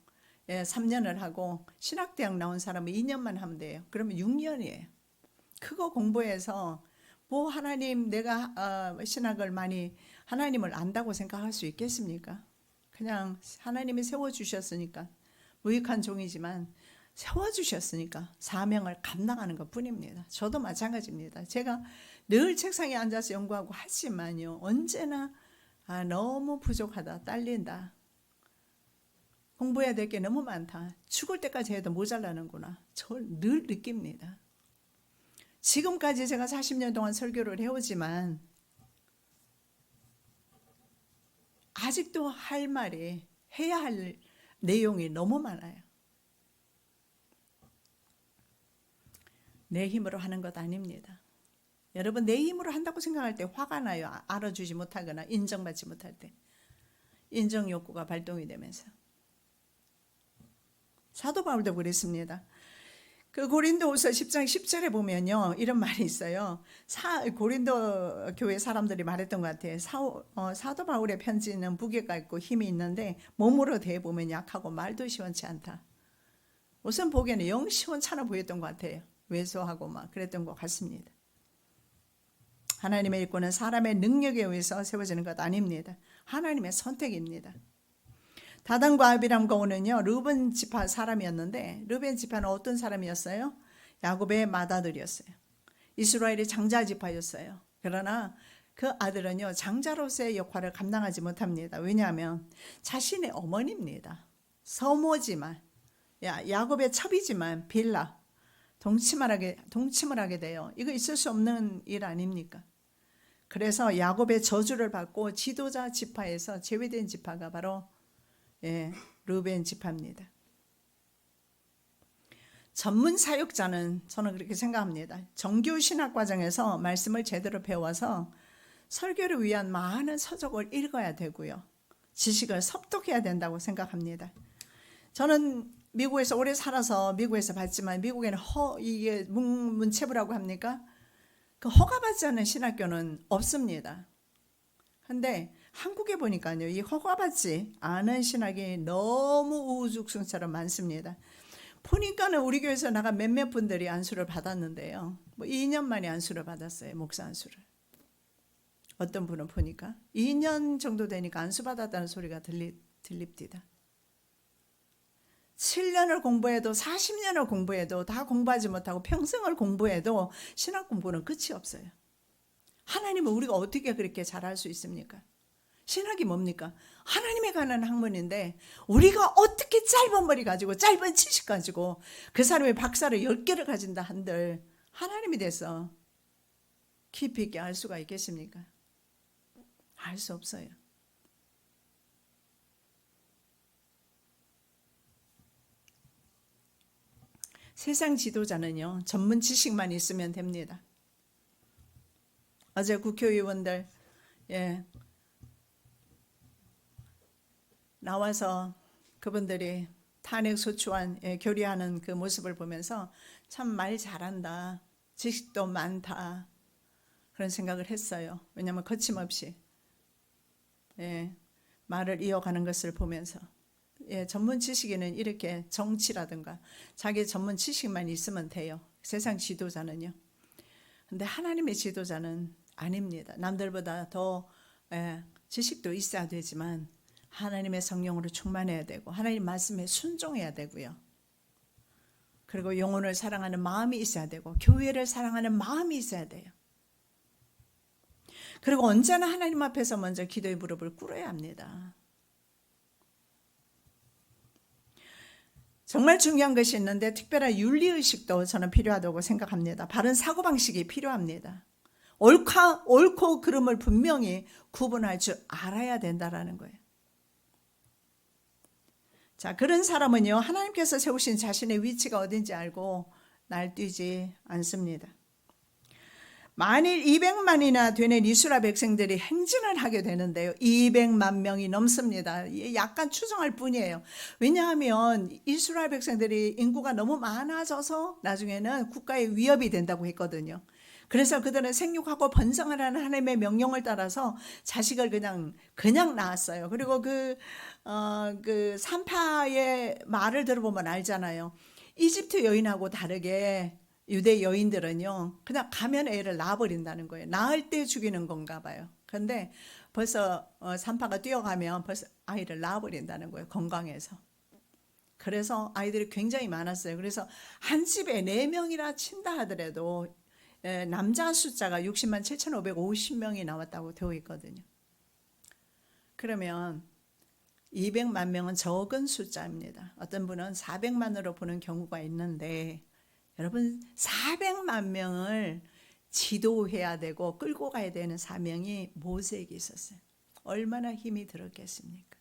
3년을 하고 신학대학 나온 사람은 2년만 하면 돼요. 그러면 6년이에요. 그거 공부해서 뭐 하나님, 내가 신학을 많이 하나님을 안다고 생각할 수 있겠습니까? 그냥 하나님이 세워주셨으니까, 무익한 종이지만 세워주셨으니까 사명을 감당하는 것 뿐입니다. 저도 마찬가지입니다. 제가 늘 책상에 앉아서 연구하고 하지만요, 언제나 너무 부족하다, 딸린다, 공부해야 될 게 너무 많다, 죽을 때까지 해도 모자라는구나, 저를 늘 느낍니다. 지금까지 제가 40년 동안 설교를 해오지만 아직도 할 말이, 해야 할 내용이 너무 많아요. 내 힘으로 하는 것 아닙니다. 여러분, 내 힘으로 한다고 생각할 때 화가 나요. 알아주지 못하거나 인정받지 못할 때. 인정 욕구가 발동이 되면서. 사도 바울도 그랬습니다. 그 고린도후서 10장 10절에 보면요, 이런 말이 있어요. 고린도 교회 사람들이 말했던 것 같아요. 사도 바울의 편지는 무게가 있고 힘이 있는데 몸으로 대해보면 약하고 말도 시원치 않다. 우선 보기에는 영 시원찮아 보였던 것 같아요. 왜소하고 막 그랬던 것 같습니다. 하나님의 일꾼은 사람의 능력에 의해서 세워지는 것 아닙니다. 하나님의 선택입니다. 다단과 아비람 고은은요, 르벤 지파 사람이었는데, 르벤 지파는 어떤 사람이었어요? 야곱의 맏아들이었어요. 이스라엘의 장자 지파였어요. 그러나 그 아들은요, 장자로서의 역할을 감당하지 못합니다. 왜냐하면 자신의 어머니입니다. 서모지만, 야곱의 첩이지만 빌라, 동침을 하게 돼요. 이거 있을 수 없는 일 아닙니까? 그래서 야곱의 저주를 받고 지도자 지파에서 제외된 지파가 바로 르벤 지파입니다. 전문 사역자는, 저는 그렇게 생각합니다, 정규 신학 과정에서 말씀을 제대로 배워서 설교를 위한 많은 서적을 읽어야 되고요, 지식을 습득해야 된다고 생각합니다. 저는 미국에서 오래 살아서 미국에서 봤지만, 미국에는 이게 문체부라고 합니까? 그 허가받지 않은 신학교는 없습니다. 근데 한국에 보니까요, 이 허가받지 않은 신학이 너무 우후죽순처럼 많습니다. 보니까는 우리 교회에서 나간 몇몇 분들이 안수를 받았는데요, 뭐 2년 만에 안수를 받았어요. 목사 안수를. 어떤 분은 보니까 2년 정도 되니까 안수 받았다는 소리가 들립니다. 7년을 공부해도 40년을 공부해도 다 공부하지 못하고 평생을 공부해도 신학 공부는 끝이 없어요. 하나님은 우리가 어떻게 그렇게 잘할 수 있습니까? 신학이 뭡니까? 하나님에 관한 학문인데 우리가 어떻게 짧은 머리 가지고 짧은 지식 가지고 그 사람의 박사를 10개를 가진다 한들 하나님에 대해서 깊이 있게 알 수가 있겠습니까? 알 수 없어요. 세상 지도자는요, 전문 지식만 있으면 됩니다. 어제 국회의원들 나와서 그분들이 탄핵 소추안 결의하는 그 모습을 보면서 참 말 잘한다, 지식도 많다, 그런 생각을 했어요. 왜냐하면 거침없이 말을 이어가는 것을 보면서 전문 지식에는 이렇게 정치라든가 자기 전문 지식만 있으면 돼요. 세상 지도자는요. 근데 하나님의 지도자는 아닙니다. 남들보다 더 지식도 있어야 되지만 하나님의 성령으로 충만해야 되고 하나님 말씀에 순종해야 되고요. 그리고 영혼을 사랑하는 마음이 있어야 되고 교회를 사랑하는 마음이 있어야 돼요. 그리고 언제나 하나님 앞에서 먼저 기도의 무릎을 꿇어야 합니다. 정말 중요한 것이 있는데 특별한 윤리의식도 저는 필요하다고 생각합니다. 바른 사고방식이 필요합니다. 옳고 그름을 분명히 구분할 줄 알아야 된다는 거예요. 자, 그런 사람은요, 하나님께서 세우신 자신의 위치가 어딘지 알고 날뛰지 않습니다. 만일 200만이나 되는 이스라엘 백성들이 행진을 하게 되는데요. 200만 명이 넘습니다. 약간 추정할 뿐이에요. 왜냐하면 이스라엘 백성들이 인구가 너무 많아져서 나중에는 국가의 위협이 된다고 했거든요. 그래서 그들은 생육하고 번성하라는 하나님의 명령을 따라서 자식을 그냥 낳았어요. 그리고 그 산파의 말을 들어보면 알잖아요. 이집트 여인하고 다르게 유대 여인들은요, 그냥 가면 애를 낳아버린다는 거예요. 낳을 때 죽이는 건가 봐요. 근데 벌써 산파가 뛰어가면 벌써 아이를 낳아버린다는 거예요. 건강해서. 그래서 아이들이 굉장히 많았어요. 그래서 한 집에 4명이라 친다 하더라도 남자 숫자가 60만 7,550명이 나왔다고 되어 있거든요. 그러면 200만 명은 적은 숫자입니다. 어떤 분은 400만으로 보는 경우가 있는데, 여러분 400만 명을 지도해야 되고 끌고 가야 되는 사명이 모세에게 있었어요. 얼마나 힘이 들었겠습니까?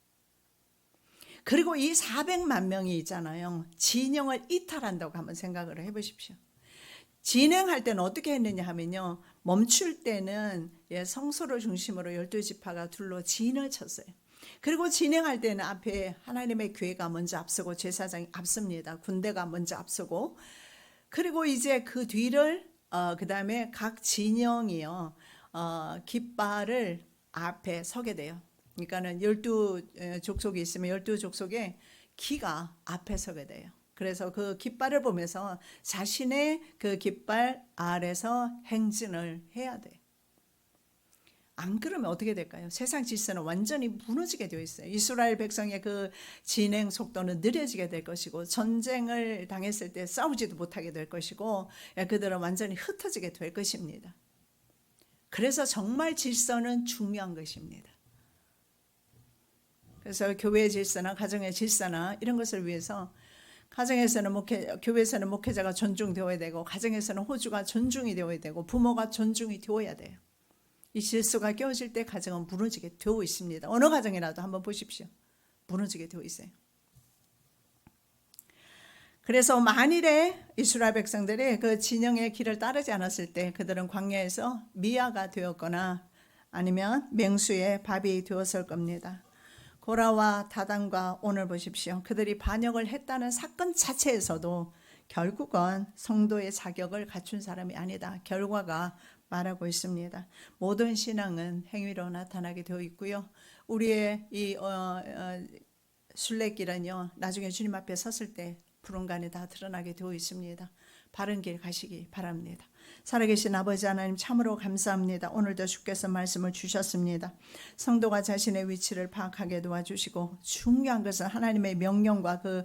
그리고 이 400만 명이 있잖아요. 진영을 이탈한다고 한번 생각을 해보십시오. 진행할 때는 어떻게 했느냐 하면요, 멈출 때는 성소를 중심으로 12지파가 둘러 진을 쳤어요. 그리고 진행할 때는 앞에 하나님의 교회가 먼저 앞서고 제사장이 앞섭니다. 군대가 먼저 앞서고, 그리고 이제 그 뒤를 그 다음에 각 진영이요 깃발을 앞에 서게 돼요. 그러니까는 12족속이 있으면 12족속에 기가 앞에 서게 돼요. 그래서 그 깃발을 보면서 자신의 그 깃발 아래서 행진을 해야 돼. 안 그러면 어떻게 될까요? 세상 질서는 완전히 무너지게 되어 있어요. 이스라엘 백성의 그 진행 속도는 느려지게 될 것이고, 전쟁을 당했을 때 싸우지도 못하게 될 것이고, 그들은 완전히 흩어지게 될 것입니다. 그래서 정말 질서는 중요한 것입니다. 그래서 교회의 질서나 가정의 질서나 이런 것을 위해서 가정에서는 교회에서는 목회자가 존중되어야 되고, 가정에서는 호주가 존중이 되어야 되고, 부모가 존중이 되어야 돼요. 이 질서가 깨어질 때 가정은 무너지게 되어 있습니다. 어느 가정이라도 한번 보십시오. 무너지게 되어 있어요. 그래서 만일에 이스라엘 백성들이 그 진영의 길을 따르지 않았을 때 그들은 광야에서 미아가 되었거나 아니면 맹수의 밥이 되었을 겁니다. 고라와 다단과 오늘 보십시오. 그들이 반역을 했다는 사건 자체에서도 결국은 성도의 자격을 갖춘 사람이 아니다. 결과가 말하고 있습니다. 모든 신앙은 행위로 나타나게 되어 있고요. 우리의 이 순례길은요, 나중에 주님 앞에 섰을 때 불온간에 다 드러나게 되어 있습니다. 바른 길 가시기 바랍니다. 살아계신 아버지 하나님, 참으로 감사합니다. 오늘도 주께서 말씀을 주셨습니다. 성도가 자신의 위치를 파악하게 도와주시고, 중요한 것은 하나님의 명령과 그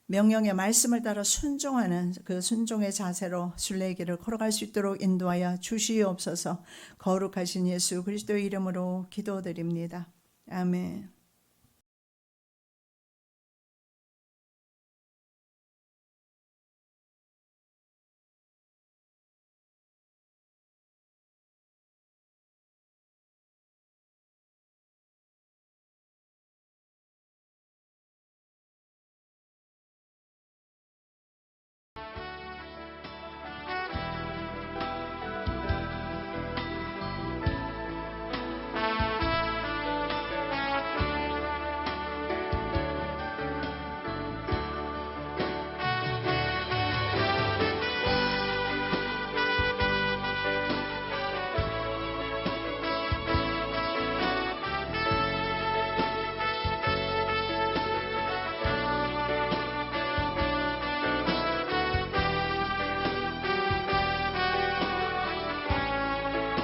명령의 말씀을 따라 순종하는 그 순종의 자세로 순례의 길을 걸어갈 수 있도록 인도하여 주시옵소서. 거룩하신 예수 그리스도의 이름으로 기도드립니다. 아멘.